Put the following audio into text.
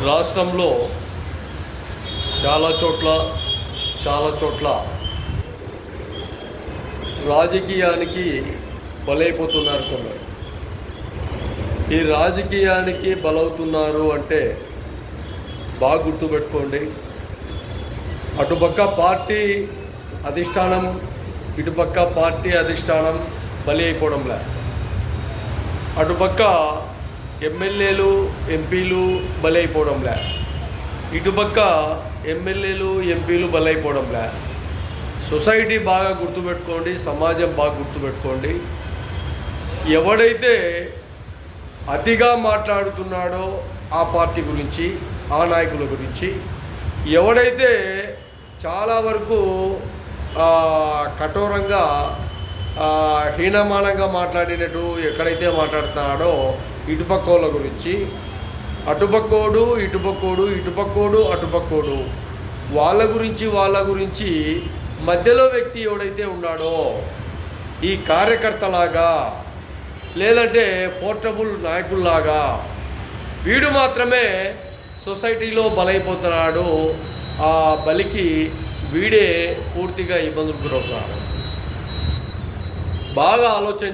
రాష్ట్రంలో చాలా చోట్ల రాజకీయానికి బలైపోతున్నారు కొందరు. ఈ రాజకీయానికి బలవుతున్నారు అంటే బాగా గుర్తుపెట్టుకోండి. అటుపక్క పార్టీ అధిష్టానం, ఇటుపక్క పార్టీ అధిష్టానం బలి అయిపోవడంలే. అటుపక్క ఎమ్మెల్యేలు, ఎంపీలు బలి అయిపోవడంలే. ఇటుపక్క ఎమ్మెల్యేలు, ఎంపీలు బలి అయిపోవడంలే. సొసైటీ బాగా గుర్తుపెట్టుకోండి, సమాజం బాగా గుర్తుపెట్టుకోండి. ఎవడైతే అతిగా మాట్లాడుతున్నాడో ఆ పార్టీ గురించి, ఆ నాయకుల గురించి, ఎవడైతే చాలా వరకు కఠోరంగా హీనమానంగా మాట్లాడినట్టు ఎక్కడైతే మాట్లాడుతున్నాడో ఇటుపక్కోళ్ళ గురించి, అటుపక్కోడు ఇటుపక్కోడు అటుపక్కోడు వాళ్ళ గురించి మధ్యలో వ్యక్తి ఎవడైతే ఉన్నాడో ఈ కార్యకర్తలాగా లేదంటే పోర్టబుల్ నాయకుల్లాగా వీడు మాత్రమే సొసైటీలో బలైపోతున్నాడు. ఆ బలికి వీడే పూర్తిగా ఇబ్బందులు గురవుతున్నాడు. బాగా ఆలోచన